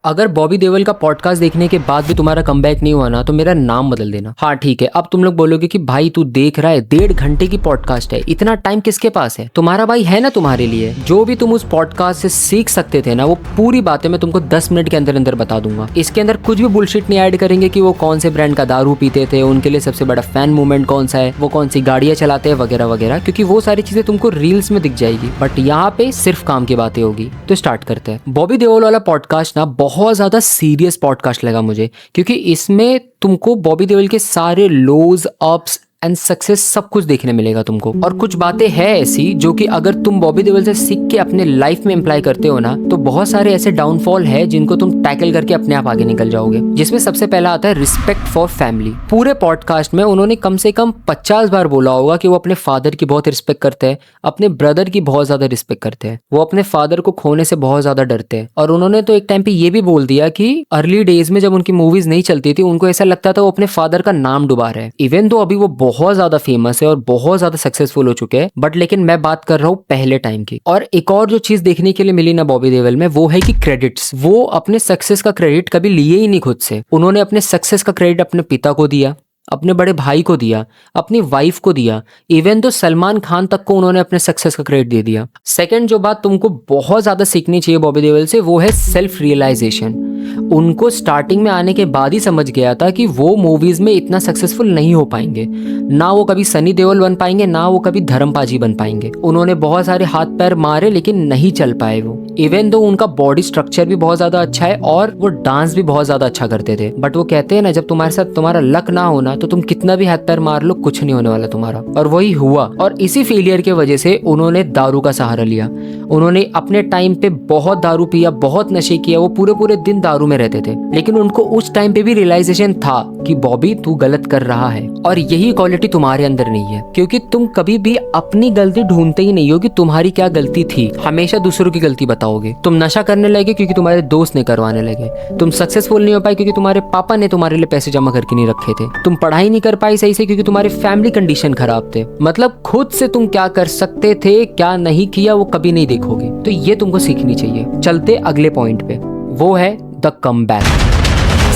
अगर बॉबी देओल का पॉडकास्ट देखने के बाद भी तुम्हारा कमबैक नहीं हुआ ना तो मेरा नाम बदल देना। हाँ ठीक है, अब तुम लोग बोलोगे कि भाई तू देख रहा है 1.5 घंटे की पॉडकास्ट है, इतना टाइम किसके पास है? तुम्हारा भाई है ना तुम्हारे लिए। जो भी तुम उस पॉडकास्ट से सीख सकते थे ना वो पूरी बातें मैं तुमको 10 मिनट के अंदर अंदर बता दूंगा। इसके अंदर कुछ भी बुलशिट नहीं ऐड करेंगे कि वो कौन से ब्रांड का दारू पीते थे, उनके लिए सबसे बड़ा फैन मूवमेंट कौन सा है, वो कौन सी गाड़ियां चलाते हैं वगैरह वगैरह, क्योंकि वो सारी चीजें तुमको रील्स में दिख जाएगी। बट यहाँ पे सिर्फ काम की बातें होगी। तो स्टार्ट करते हैं। बॉबी देओल वाला पॉडकास्ट ना बहुत ज्यादा सीरियस पॉडकास्ट लगा मुझे, क्योंकि इसमें तुमको बॉबी देओल के सारे लोज अप्स एंड सक्सेस सब कुछ देखने मिलेगा तुमको। और कुछ बातें हैं ऐसी जो कि अगर तुम बॉबी देओल से सीख के अपने लाइफ में अप्लाई करते हो ना तो बहुत सारे ऐसे डाउनफॉल है जिनको तुम टैकल करके अपने आप आगे निकल जाओगे। जिसमें सबसे पहला आता है रिस्पेक्ट फॉर फैमिली। पूरे पॉडकास्ट में उन्होंने कम से कम 50 बार बोला होगा कि वो अपने फादर की बहुत रिस्पेक्ट करते हैं, अपने ब्रदर की बहुत ज्यादा रिस्पेक्ट करते हैं, वो अपने फादर को खोने से बहुत ज्यादा डरते हैं। और उन्होंने तो एक टाइम पे ये भी बोल दिया कि अर्ली डेज में जब उनकी मूवीज नहीं चलती थी उनको ऐसा लगता था वो अपने फादर का नाम डुबा रहे हैं। इवन तो अभी वो बहुत ज्यादा फेमस है और बहुत ज्यादा सक्सेसफुल हो चुके हैं, बट लेकिन मैं बात कर रहा हूँ पहले टाइम की। और एक और जो चीज देखने के लिए मिली ना बॉबी देओल में वो है कि क्रेडिट्स। वो अपने सक्सेस का क्रेडिट कभी लिए ही नहीं खुद से। उन्होंने अपने सक्सेस का क्रेडिट अपने पिता को दिया, अपने बड़े भाई को दिया, अपनी वाइफ को दिया, इवन तो सलमान खान तक को उन्होंने अपने सक्सेस का क्रेडिट दे दिया। सेकंड जो बात तुमको बहुत ज्यादा सीखनी चाहिए बॉबी देओल से वो है सेल्फ रियलाइजेशन। उनको स्टार्टिंग में आने के बाद ही समझ गया था कि वो मूवीज में इतना सक्सेसफुल नहीं हो पाएंगे, ना वो कभी सनी देओल बन पाएंगे, ना वो कभी धर्मपाजी बन पाएंगे। उन्होंने बहुत सारे हाथ पैर मारे लेकिन नहीं चल पाए वो। इवन दो उनका बॉडी स्ट्रक्चर भी बहुत ज्यादा अच्छा है और वो डांस भी बहुत ज्यादा अच्छा करते थे, बट वो कहते हैं ना जब तुम्हारे साथ तुम्हारा लक ना होना तो तुम कितना भी हाथ पैर मार लो कुछ नहीं होने वाला तुम्हारा। और वही हुआ। और इसी फेलियर के वजह से उन्होंने दारू का सहारा लिया। उन्होंने अपने टाइम पे बहुत दारू पिया, बहुत नशे किया, वो पूरे पूरे दिन दारू में रहते थे। लेकिन उनको उस टाइम पे भी रियलाइजेशन था कि बॉबी तू गलत कर रहा है। और यही क्वालिटी तुम्हारे अंदर नहीं है, क्योंकि तुम कभी भी अपनी गलती ढूंढते ही नहीं हो कि तुम्हारी क्या गलती थी। हमेशा दूसरों की गलती बताओगे। तुम नशा करने लगे क्योंकि तुम्हारे दोस्त ने करवाने लगे। तुम सक्सेसफुल नहीं हो पाए क्योंकि तुम्हारे पापा ने तुम्हारे लिए पैसे जमा करके नहीं रखे थे। तुम पढ़ाई नहीं कर पाई सही से क्योंकि तुम्हारे फैमिली कंडीशन खराब थे। मतलब खुद से तुम क्या कर सकते थे, क्या नहीं किया, वो कभी नहीं देखोगे। तो ये तुमको सीखनी चाहिए। चलते अगले पॉइंट पे, वो है the comeback.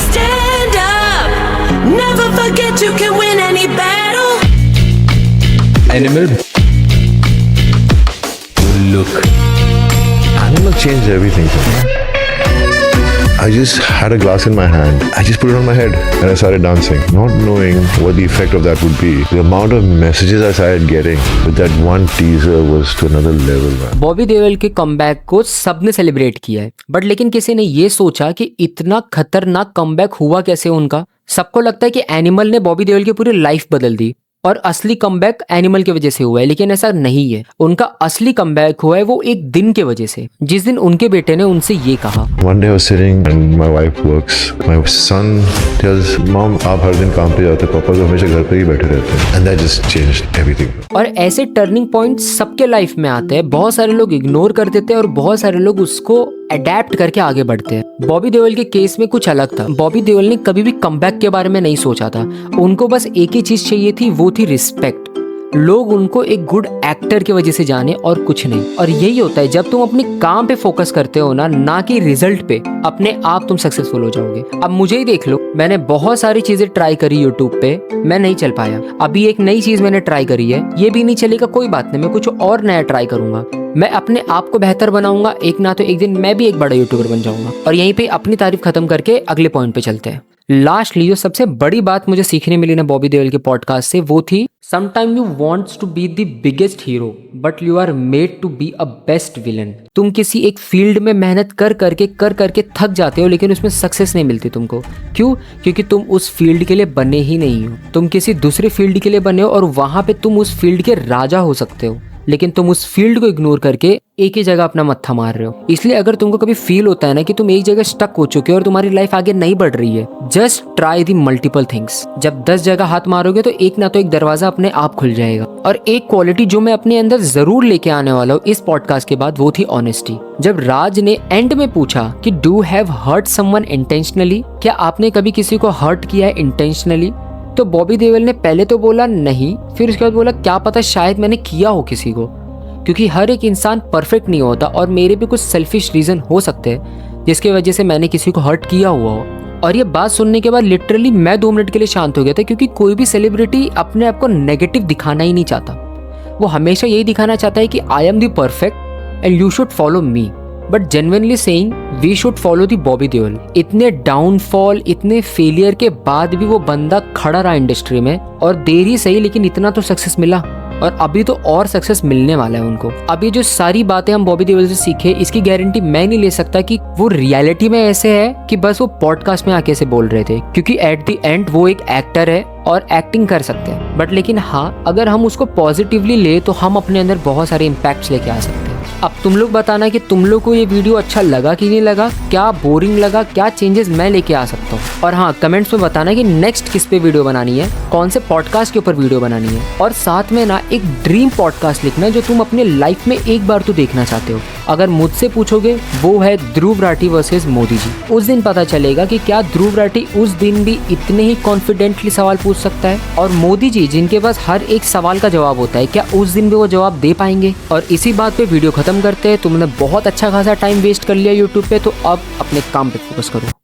Stand up, never forget you can win any battle. Animal. Look. Animal changed everything for me. I just had a glass in my hand. I just put it on my head and I started dancing, not knowing what the effect of that would be. The amount of messages I started getting with that one teaser was to another level, man. Bobby Deol के comeback को सबने celebrate किया है, but लेकिन किसी ने ये सोचा कि इतना खतरनाक कमबैक हुआ कैसे उनका। सबको लगता है कि एनिमल ने बॉबी देओल की पूरी लाइफ बदल दी और असली कमबैक एनिमल की वजह से हुआ है, लेकिन ऐसा नहीं है। उनका असली कमबैक हुआ है वो एक दिन के वजह से, जिस दिन उनके बेटे ने उनसे ये कहा। One day I was sitting and my wife works. My son tells mom, आप हर दिन काम पे जाते, पापा तो हमेशा घर पे ही बैठे रहते हैं। And that just changed everything. और ऐसे टर्निंग पॉइंट सबके लाइफ में आते हैं। बहुत सारे लोग इग्नोर कर देते हैं और बहुत सारे लोग उसको अडेप्ट करके आगे बढ़ते हैं। बॉबी देओल के केस में कुछ अलग था। बॉबी देओल ने कभी भी कमबैक के बारे में नहीं सोचा था। उनको बस एक ही चीज चाहिए थी, वो थी रिस्पेक्ट। लोग उनको एक गुड एक्टर की वजह से जाने और कुछ नहीं। और यही होता है जब तुम अपने काम पे फोकस करते हो ना कि रिजल्ट पे, अपने आप तुम सक्सेसफुल हो जाओगे। अब मुझे ही देख लो, मैंने बहुत सारी चीजें ट्राई करी यूट्यूब पे, मैं नहीं चल पाया। अभी एक नई चीज मैंने ट्राई करी है, ये भी नहीं चलेगा कोई बात नहीं, मैं कुछ और नया ट्राई करूंगा। मैं अपने आप को बेहतर बनाऊंगा, एक ना तो एक दिन मैं भी एक बड़ा यूट्यूबर बन जाऊंगा। और यहीं पे अपनी तारीफ खत्म करके अगले पॉइंट पे चलते हैं। लास्टली जो सबसे बड़ी बात मुझे सीखने मिली ना बॉबी देओल के पॉडकास्ट से वो थी, sometime you wants to be the biggest hero but you are made to be a best villain. तुम किसी एक फील्ड में मेहनत कर करके थक जाते हो लेकिन उसमें सक्सेस नहीं मिलती तुमको। क्यों? क्योंकि तुम उस फील्ड के लिए बने ही नहीं हो। तुम किसी दूसरे फील्ड के लिए बने हो और वहां पे तुम उस फील्ड के राजा हो सकते हो, लेकिन तुम उस फील्ड को इग्नोर करके एक ही जगह अपना मत्था मार रहे हो। इसलिए अगर तुमको कभी फील होता है ना कि तुम एक जगह स्टक हो चुके हो और तुम्हारी लाइफ आगे नहीं बढ़ रही है, जस्ट ट्राई दी मल्टीपल थिंग्स। जब 10 जगह हाथ मारोगे तो एक ना तो एक दरवाजा अपने आप खुल जाएगा। और एक क्वालिटी जो मैं अपने अंदर जरूर लेके आने वाला हूँ इस पॉडकास्ट के बाद, वो थी ऑनेस्टी। जब राज ने एंड में पूछा कि do have hurt someone intentionally, क्या आपने कभी किसी को हर्ट किया है इंटेंशनली, तो बॉबी देओल ने पहले तो बोला नहीं, फिर उसके बाद बोला क्या पता शायद मैंने किया हो किसी को, क्योंकि हर एक इंसान परफेक्ट नहीं होता और मेरे भी कुछ सेल्फिश रीजन हो सकते हैं। जिसकी वजह से मैंने किसी को हर्ट किया हुआ हो। और ये बात सुनने के बाद लिटरली मैं 2 मिनट के लिए शांत हो गया था, क्योंकि कोई भी सेलिब्रिटी अपने आप को नेगेटिव दिखाना ही नहीं चाहता। वो हमेशा यही दिखाना चाहता है कि I am the perfect and you should follow me. But genuinely saying we should follow the Bobby Deol. इतने डाउनफॉल, इतने फेलियर के बाद भी वो बंदा खड़ा रहा इंडस्ट्री में, और देर ही सही लेकिन इतना तो सक्सेस मिला, और अभी तो और सक्सेस मिलने वाला है उनको। अब ये जो सारी बातें हम बॉबी देओल से सीखे, इसकी गारंटी मैं नहीं ले सकता कि वो रियलिटी में ऐसे है कि बस वो पॉडकास्ट में आके से बोल रहे थे, क्योंकि एट द एंड वो एक एक्टर है और एक्टिंग कर सकते हैं। बट लेकिन हाँ, अगर हम उसको पॉजिटिवली ले तो हम अपने अंदर बहुत सारे इम्पैक्ट्स लेके आ सकते हैं। अब तुम लोग बताना कि तुम लोग को ये वीडियो अच्छा लगा कि नहीं लगा, क्या बोरिंग लगा, क्या चेंजेस मैं लेके आ सकता हूँ। और हाँ, कमेंट्स में बताना कि नेक्स्ट किस पे वीडियो बनानी है, कौन से पॉडकास्ट के ऊपर वीडियो बनानी है। और साथ में ना एक ड्रीम पॉडकास्ट लिखना जो तुम अपने लाइफ में एक बार तो देखना चाहते हो। अगर मुझसे पूछोगे, वो है ध्रुव राठी वर्सेस मोदी जी। उस दिन पता चलेगा कि क्या ध्रुव राठी उस दिन भी इतने ही कॉन्फिडेंटली सवाल पूछ सकता है, और मोदी जी जिनके पास हर एक सवाल का जवाब होता है, क्या उस दिन भी वो जवाब दे पाएंगे। और इसी बात पे वीडियो खत्म करते हैं। तुमने बहुत अच्छा खासा टाइम वेस्ट कर लिया यूट्यूब पे, तो अब अपने काम पे फोकस करो।